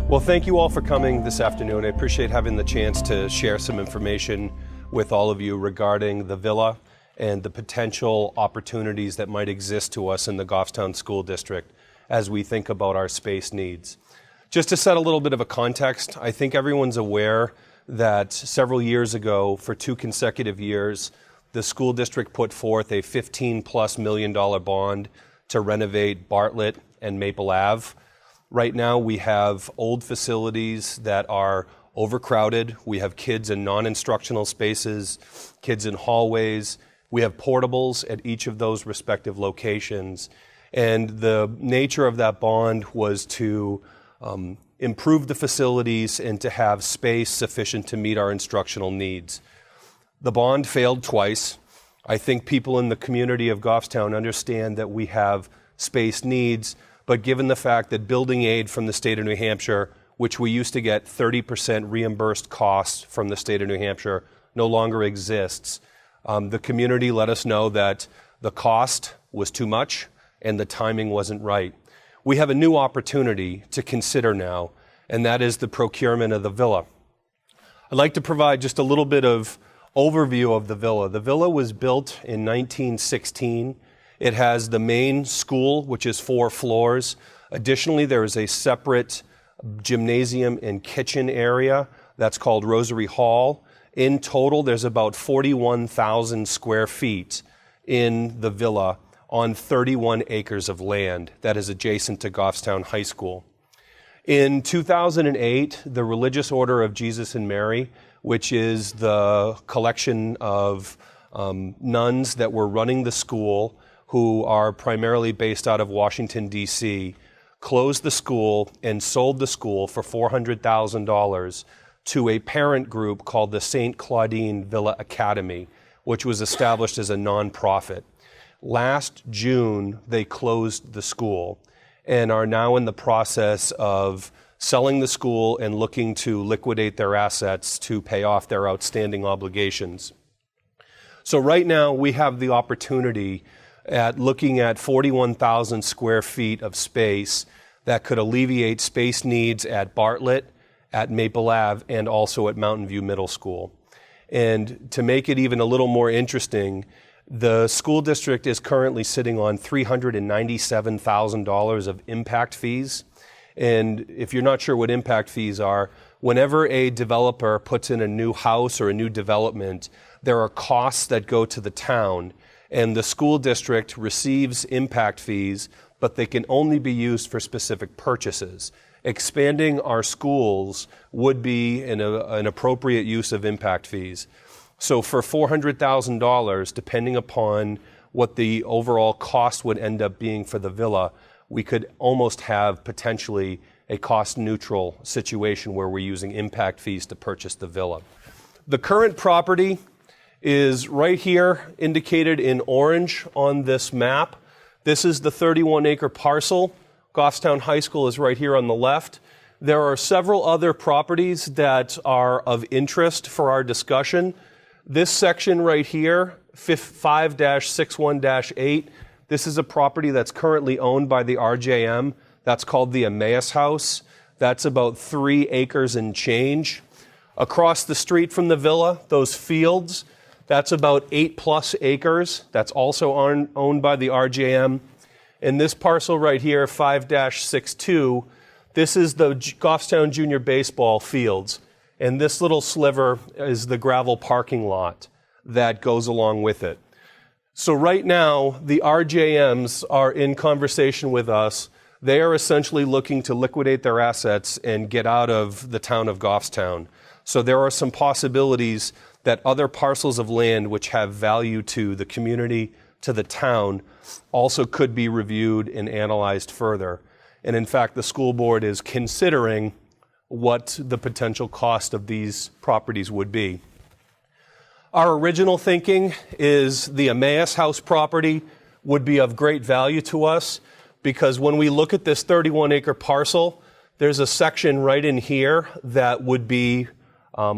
Well, thank you all for coming this afternoon. I appreciate having the chance to share some information with all of you regarding the Villa and the potential opportunities that might exist to us in the Goffstown School District as we think about our space needs. Just to set a little bit of a context, I think everyone's aware that several years ago, for 2 consecutive years, the school district put forth a $15+ million bond to renovate Bartlett and Maple Ave. Right now, we have old facilities that are overcrowded. We have kids in non-instructional spaces, kids in hallways. We have portables at each of those respective locations. And the nature of that bond was to improve the facilities and to have space sufficient to meet our instructional needs. The bond failed twice. I think people in the community of Goffstown understand that we have space needs, but given the fact that building aid from the state of New Hampshire, which we used to get 30% reimbursed costs from the state of New Hampshire, no longer exists, the community let us know that the cost was too much and the timing wasn't right. We have a new opportunity to consider now, and that is the procurement of the Villa. I'd like to provide just a little bit of overview of the Villa. The Villa was built in 1916. It has the main school, which is 4 floors. Additionally, there is a separate gymnasium and kitchen area that's called Rosary Hall. In total, there's about 41,000 square feet in the Villa on 31 acres of land that is adjacent to Goffstown High School. In 2008, the Religious Order of Jesus and Mary, which is the collection of nuns that were running the school, who are primarily based out of Washington, D.C., closed the school and sold the school for $400,000 to a parent group called the St. Claudine Villa Academy, which was established as a nonprofit. Last June, they closed the school and are now in the process of selling the school and looking to liquidate their assets to pay off their outstanding obligations. So right now, we have the opportunity at looking at 41,000 square feet of space that could alleviate space needs at Bartlett, at Maple Ave, and also at Mountain View Middle School. And to make it even a little more interesting, the school district is currently sitting on $397,000 of impact fees. And if you're not sure what impact fees are, whenever a developer puts in a new house or a new development, there are costs that go to the town, and the school district receives impact fees, but they can only be used for specific purchases. Expanding our schools would be an appropriate use of impact fees. So for $400,000, depending upon what the overall cost would end up being for the Villa, we could almost have potentially a cost-neutral situation where we're using impact fees to purchase the Villa. The current property is right here, indicated in orange on this map. This is the 31-acre parcel. Goffstown High School is right here on the left. There are several other properties that are of interest for our discussion. This section right here, 5-61-8, this is a property that's currently owned by the RJM. That's called the Emmaus House. That's about 3 acres and change. Across the street from the Villa, those fields, that's about 8+ acres. That's also owned by the RJM. And this parcel right here, 5-62, this is the Goffstown Junior Baseball fields. And this little sliver is the gravel parking lot that goes along with it. So right now, the RJMs are in conversation with us. They are essentially looking to liquidate their assets and get out of the town of Goffstown. So there are some possibilities that other parcels of land which have value to the community, to the town, also could be reviewed and analyzed further. And in fact, the school board is considering what the potential cost of these properties would be. Our original thinking is the Emmaus House property would be of great value to us, because when we look at this 31-acre parcel, there's a section right in here that would be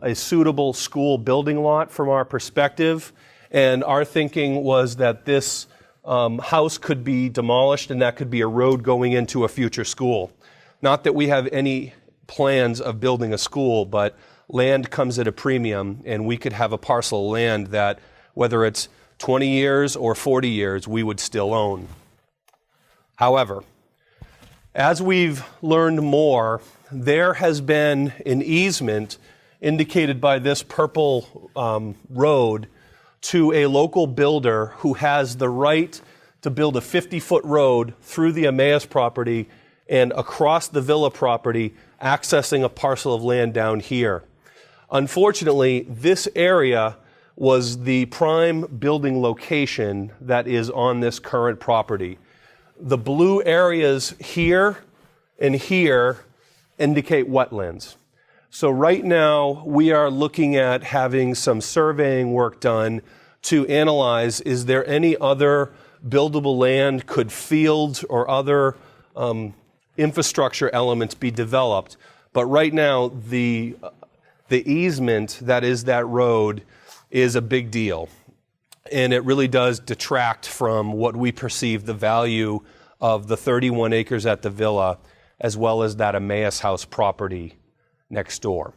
a suitable school building lot from our perspective. And our thinking was that this house could be demolished and that could be a road going into a future school. Not that we have any plans of building a school, but land comes at a premium, and we could have a parcel of land that, whether it's 20 years or 40 years, we would still own. However, as we've learned more, there has been an easement indicated by this purple road to a local builder who has the right to build a 50-foot road through the Emmaus property and across the Villa property, accessing a parcel of land down here. Unfortunately, this area was the prime building location that is on this current property. The blue areas here and here indicate wetlands. So right now, we are looking at having some surveying work done to analyze, is there any other buildable land? Could fields or other infrastructure elements be developed? But right now, the easement that is that road is a big deal. And it really does detract from what we perceive the value of the 31 acres at the Villa, as well as that Emmaus House property next door.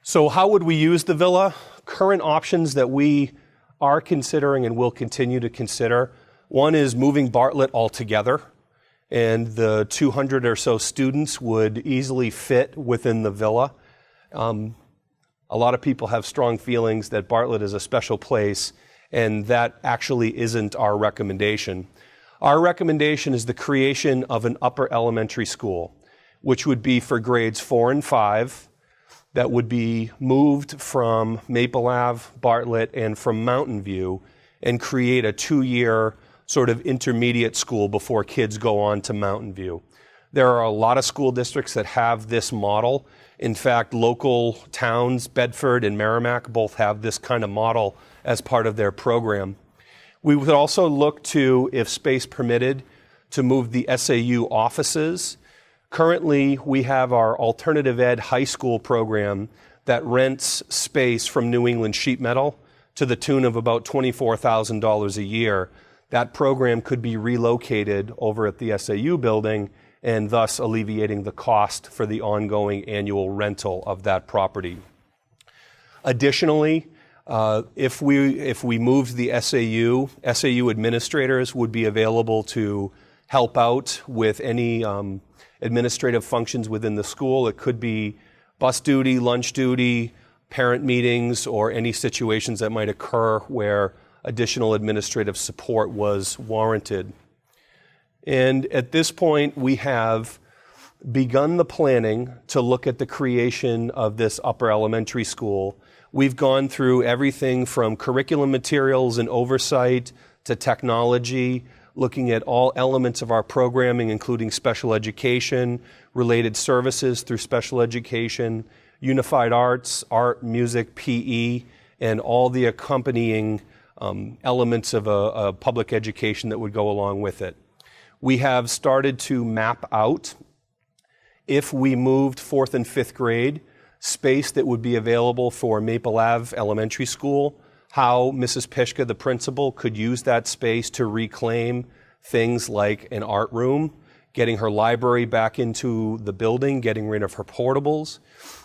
So how would we use the Villa? Current options that we are considering and will continue to consider. One is moving Bartlett altogether, and the 200 or so students would easily fit within the Villa. A lot of people have strong feelings that Bartlett is a special place, and that actually isn't our recommendation. Our recommendation is the creation of an upper elementary school, which would be for grades 4 and 5, that would be moved from Maple Ave, Bartlett, and from Mountain View, and create a 2-year sort of intermediate school before kids go on to Mountain View. There are a lot of school districts that have this model. In fact, local towns, Bedford and Merrimack, both have this kind of model as part of their program. We would also look to, if space permitted, to move the SAU offices. Currently, we have our alternative ed high school program that rents space from New England Sheet Metal to the tune of about $24,000 a year. That program could be relocated over at the SAU building, and thus alleviating the cost for the ongoing annual rental of that property. Additionally, if we moved the SAU administrators would be available to help out with any administrative functions within the school. It could be bus duty, lunch duty, parent meetings, or any situations that might occur where additional administrative support was warranted. And at this point, we have begun the planning to look at the creation of this upper elementary school. We've gone through everything from curriculum materials and oversight to technology, looking at all elements of our programming, including special education, related services through special education, unified arts, art, music, PE, and all the accompanying elements of a public education that would go along with it. We have started to map out, if we moved 4th and 5th grade, space that would be available for Maple Ave Elementary School, how Mrs. Pishka, the principal, could use that space to reclaim things like an art room, getting her library back into the building, getting rid of her portables.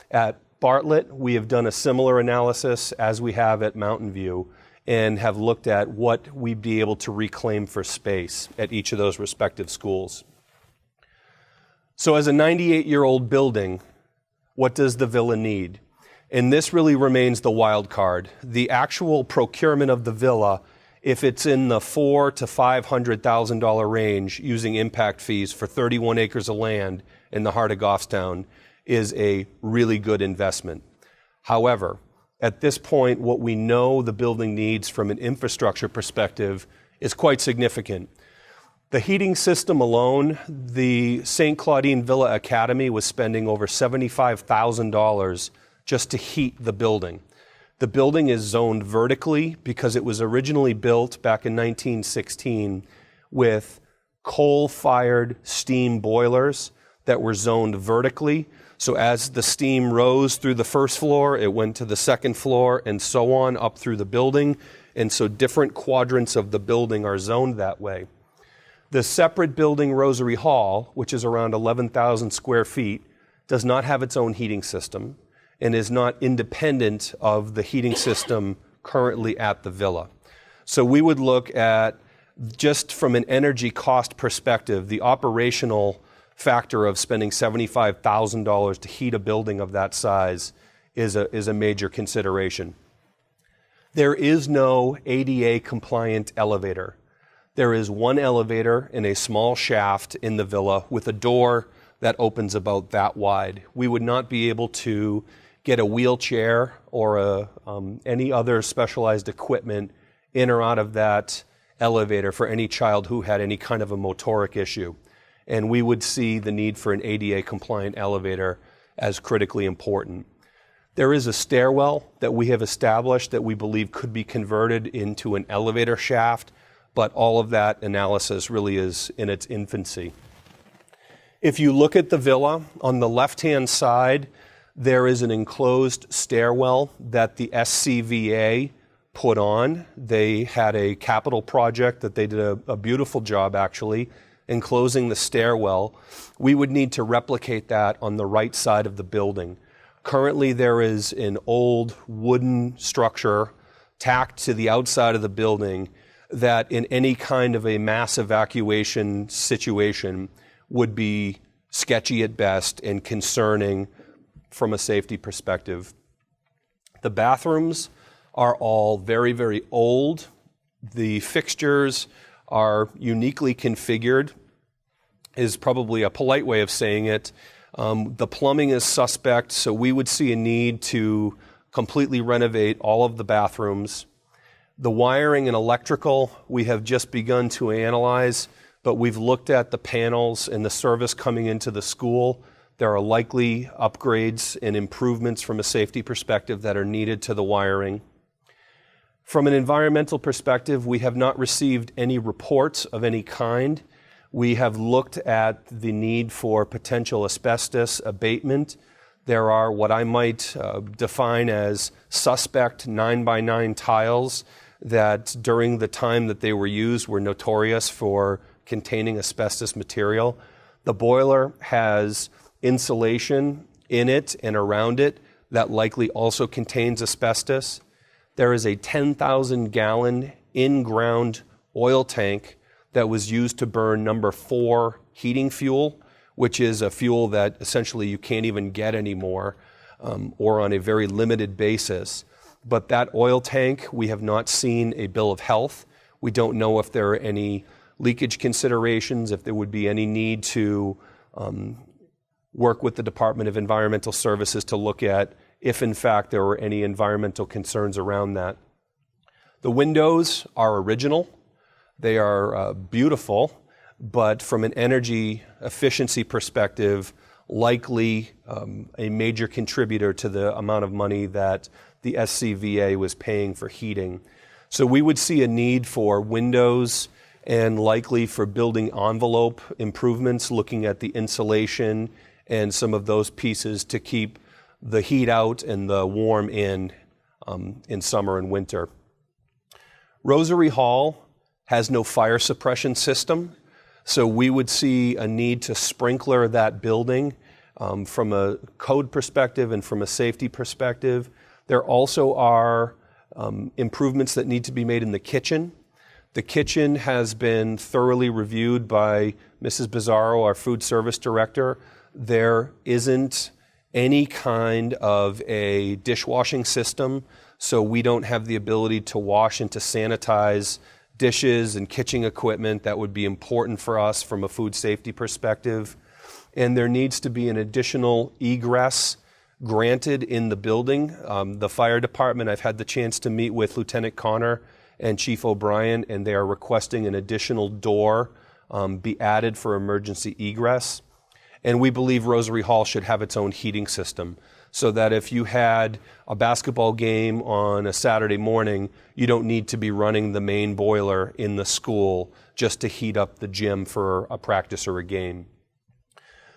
At Bartlett, we have done a similar analysis as we have at Mountain View, and have looked at what we'd be able to reclaim for space at each of those respective schools. So as a 98-year-old building, what does the Villa need? And this really remains the wild card. The actual procurement of the Villa, if it's in the $400,000 to $500,000 range using impact fees for 31 acres of land in the heart of Goffstown, is a really good investment. However, at this point, what we know the building needs from an infrastructure perspective is quite significant. The heating system alone, the St. Claudine Villa Academy was spending over $75,000 just to heat the building. The building is zoned vertically because it was originally built back in 1916 with coal-fired steam boilers that were zoned vertically. So as the steam rose through the first floor, it went to the second floor and so on up through the building. And so different quadrants of the building are zoned that way. The separate building, Rosary Hall, which is around 11,000 square feet, does not have its own heating system and is not independent of the heating system currently at the villa. So we would look at, just from an energy cost perspective, the operational factor of spending $75,000 to heat a building of that size is a major consideration. There is no ADA compliant elevator. There is one elevator in a small shaft in the villa with a door that opens about that wide. We would not be able to get a wheelchair or any other specialized equipment in or out of that elevator for any child who had any kind of a motoric issue. And we would see the need for an ADA compliant elevator as critically important. There is a stairwell that we have established that we believe could be converted into an elevator shaft, but all of that analysis really is in its infancy. If you look at the villa, on the left-hand side, there is an enclosed stairwell that the SCVA put on. They had a capital project that they did a beautiful job, actually, enclosing the stairwell. We would need to replicate that on the right side of the building. Currently, there is an old wooden structure tacked to the outside of the building that in any kind of a mass evacuation situation would be sketchy at best and concerning from a safety perspective. The bathrooms are all very, very old. The fixtures are uniquely configured, is probably a polite way of saying it. The plumbing is suspect, so we would see a need to completely renovate all of the bathrooms. The wiring and electrical, we have just begun to analyze, but we've looked at the panels and the service coming into the school. There are likely upgrades and improvements from a safety perspective that are needed to the wiring. From an environmental perspective, we have not received any reports of any kind. We have looked at the need for potential asbestos abatement. There are what I might define as suspect 9x9 tiles that during the time that they were used were notorious for containing asbestos material. The boiler has insulation in it and around it that likely also contains asbestos. There is a 10,000 gallon in-ground oil tank that was used to burn number 4 heating fuel, which is a fuel that essentially you can't even get anymore or on a very limited basis. But that oil tank, we have not seen a bill of health. We don't know if there are any leakage considerations, if there would be any need to work with the Department of Environmental Services to look at if in fact there were any environmental concerns around that. The windows are original. They are beautiful, but from an energy efficiency perspective, likely a major contributor to the amount of money that the SCVA was paying for heating. So we would see a need for windows and likely for building envelope improvements, looking at the insulation and some of those pieces to keep the heat out and the warm in summer and winter. Rosary Hall has no fire suppression system, so we would see a need to sprinkler that building from a code perspective and from a safety perspective. There also are improvements that need to be made in the kitchen. The kitchen has been thoroughly reviewed by Mrs. Bizzaro, our food service director. There isn't any kind of a dishwashing system, so we don't have the ability to wash and to sanitize dishes and kitchen equipment that would be important for us from a food safety perspective. And there needs to be an additional egress granted in the building. The fire department, I've had the chance to meet with Lieutenant Connor and Chief O'Brien, and they are requesting an additional door be added for emergency egress. And we believe Rosary Hall should have its own heating system so that if you had a basketball game on a Saturday morning, you don't need to be running the main boiler in the school just to heat up the gym for a practice or a game.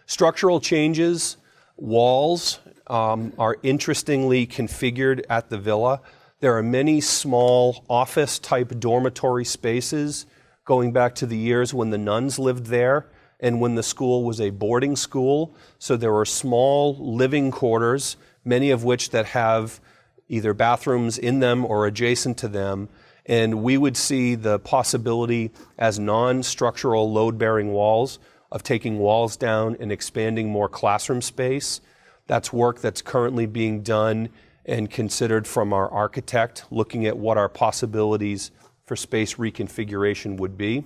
Structural changes, walls are interestingly configured at the villa. There are many small office-type dormitory spaces going back to the years when the nuns lived there and when the school was a boarding school. So there were small living quarters, many of which that have either bathrooms in them or adjacent to them. And we would see the possibility as non-structural load-bearing walls of taking walls down and expanding more classroom space. That's work that's currently being done and considered from our architect, looking at what our possibilities for space reconfiguration would be.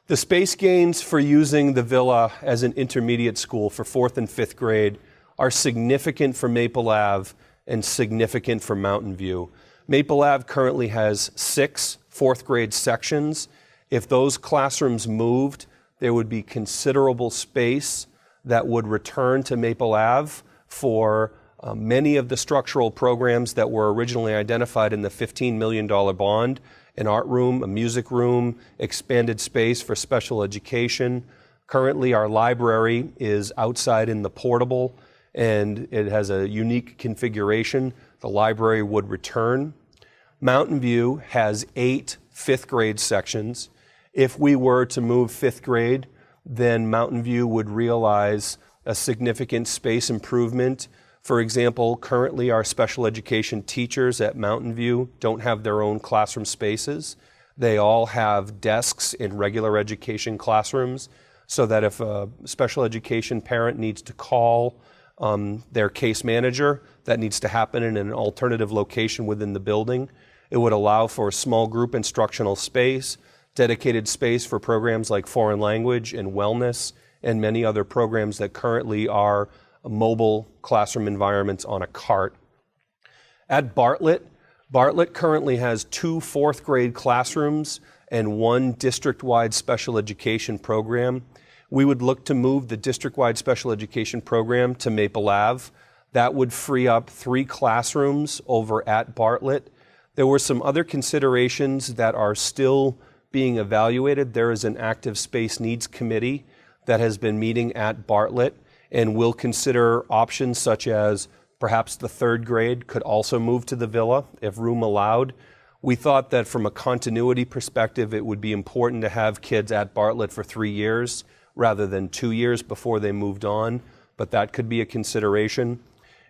The space gains for using the villa as an intermediate school for 4th and 5th grade are significant for Maple Ave and significant for Mountain View. Maple Ave currently has 6 4th grade sections. If those classrooms moved, there would be considerable space that would return to Maple Ave for many of the structural programs that were originally identified in the $15 million bond: an art room, a music room, expanded space for special education. Currently, our library is outside in the portable, and it has a unique configuration. The library would return. Mountain View has 8 5th grade sections. If we were to move 5th grade, then Mountain View would realize a significant space improvement. For example, currently our special education teachers at Mountain View don't have their own classroom spaces. They all have desks in regular education classrooms, so that if a special education parent needs to call their case manager, that needs to happen in an alternative location within the building. It would allow for small group instructional space, dedicated space for programs like foreign language and wellness, and many other programs that currently are mobile classroom environments on a cart. At Bartlett currently has 2 4th grade classrooms and 1 district-wide special education program. We would look to move the district-wide special education program to Maple Ave. That would free up 3 classrooms over at Bartlett. There were some other considerations that are still being evaluated. There is an active space needs committee that has been meeting at Bartlett, and will consider options such as perhaps the 3rd grade could also move to the villa if room allowed. We thought that from a continuity perspective, it would be important to have kids at Bartlett for 3 years rather than 2 years before they moved on, but that could be a consideration.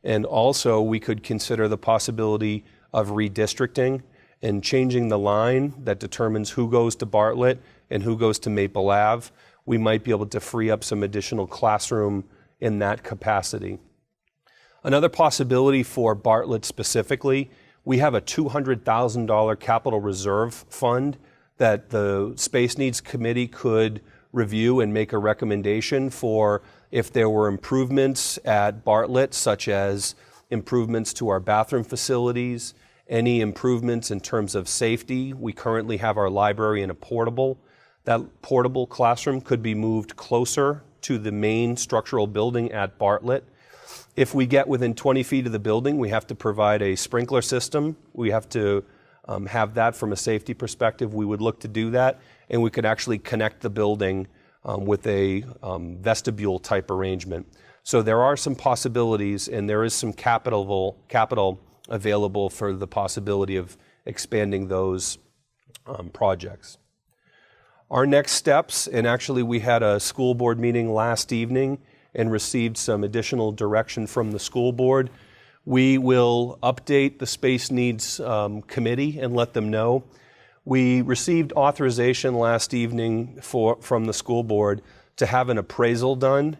And also we could consider the possibility of redistricting and changing the line that determines who goes to Bartlett and who goes to Maple Ave. We might be able to free up some additional classroom in that capacity. Another possibility for Bartlett specifically, we have a $200,000 capital reserve fund that the Space Needs Committee could review and make a recommendation for if there were improvements at Bartlett, such as improvements to our bathroom facilities, any improvements in terms of safety. We currently have our library in a portable. That portable classroom could be moved closer to the main structural building at Bartlett. If we get within 20 feet of the building, we have to provide a sprinkler system. We have to have that from a safety perspective. We would look to do that, and we could actually connect the building with a vestibule type arrangement. So there are some possibilities, and there is some capital available for the possibility of expanding those projects. Our next steps, and actually we had a school board meeting last evening and received some additional direction from the school board. We will update the Space Needs Committee and let them know. We received authorization last evening from the school board to have an appraisal done.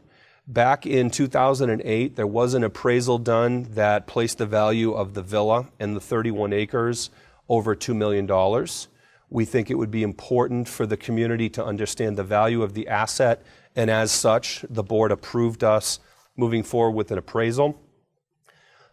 Back in 2008, there was an appraisal done that placed the value of the villa and the 31 acres over $2 million. We think it would be important for the community to understand the value of the asset, and as such, the board approved us moving forward with an appraisal.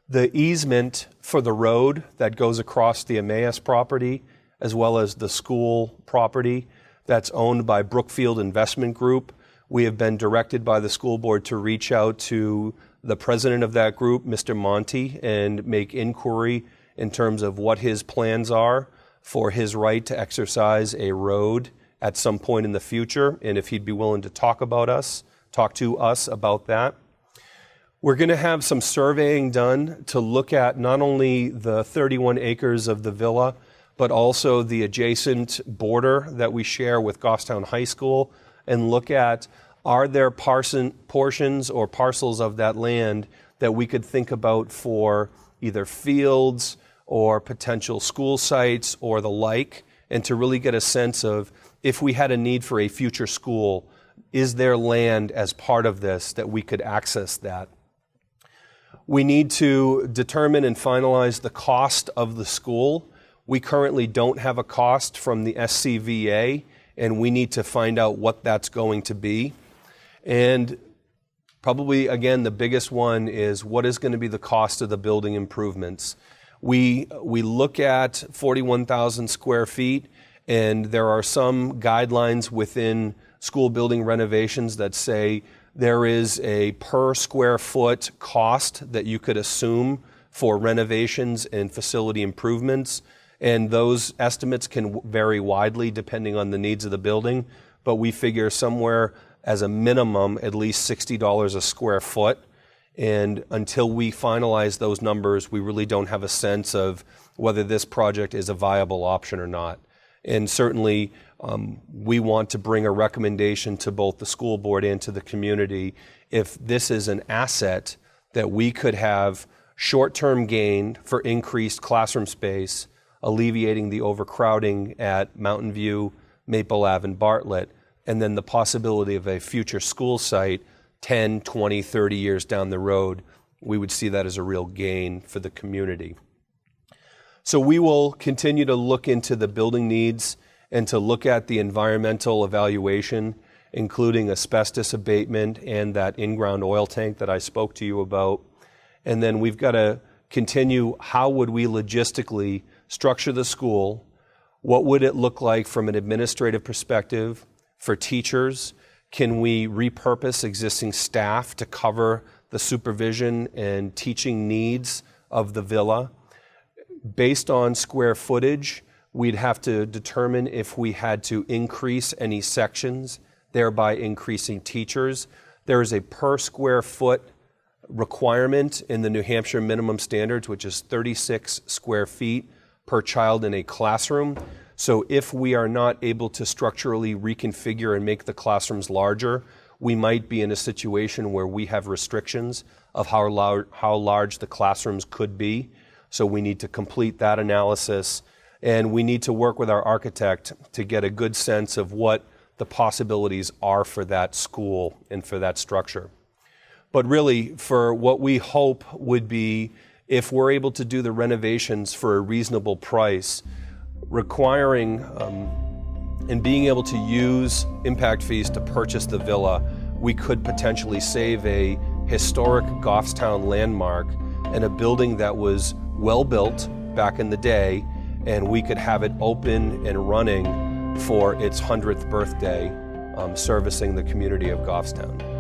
The easement for the road that goes across the Emmaus property, as well as the school property that's owned by Brookfield Investment Group, we have been directed by the school board to reach out to the president of that group, Mr. Monty, and make inquiry in terms of what his plans are for his right to exercise a road at some point in the future, and if he'd be willing to talk to us about that. We're going to have some surveying done to look at not only the 31 acres of the villa, but also the adjacent border that we share with Goffstown High School, and look at, are there portions or parcels of that land that we could think about for either fields or potential school sites or the like, and to really get a sense of, if we had a need for a future school, is there land as part of this that we could access that? We need to determine and finalize the cost of the school. We currently don't have a cost from the SCVA, and we need to find out what that's going to be. And probably, again, the biggest one is, what is going to be the cost of the building improvements? We look at 41,000 square feet, and there are some guidelines within school building renovations that say there is a per square foot cost that you could assume for renovations and facility improvements. And those estimates can vary widely depending on the needs of the building, but we figure somewhere as a minimum at least $60 a square foot. And until we finalize those numbers, we really don't have a sense of whether this project is a viable option or not. And certainly we want to bring a recommendation to both the school board and to the community. If this is an asset that we could have short-term gain for increased classroom space, alleviating the overcrowding at Mountain View, Maple Ave, and Bartlett, and then the possibility of a future school site 10, 20, 30 years down the road, we would see that as a real gain for the community. So we will continue to look into the building needs and to look at the environmental evaluation, including asbestos abatement and that in-ground oil tank that I spoke to you about. And then we've got to continue, how would we logistically structure the school? What would it look like from an administrative perspective for teachers? Can we repurpose existing staff to cover the supervision and teaching needs of the villa? Based on square footage, we'd have to determine if we had to increase any sections, thereby increasing teachers. There is a per square foot requirement in the New Hampshire minimum standards, which is 36 square feet per child in a classroom. So if we are not able to structurally reconfigure and make the classrooms larger, we might be in a situation where we have restrictions of how large the classrooms could be. So we need to complete that analysis, and we need to work with our architect to get a good sense of what the possibilities are for that school and for that structure. But really, for what we hope would be, if we're able to do the renovations for a reasonable price, requiring and being able to use impact fees to purchase the villa, we could potentially save a historic Goffstown landmark and a building that was well built back in the day, and we could have it open and running for its 100th birthday, servicing the community of Goffstown.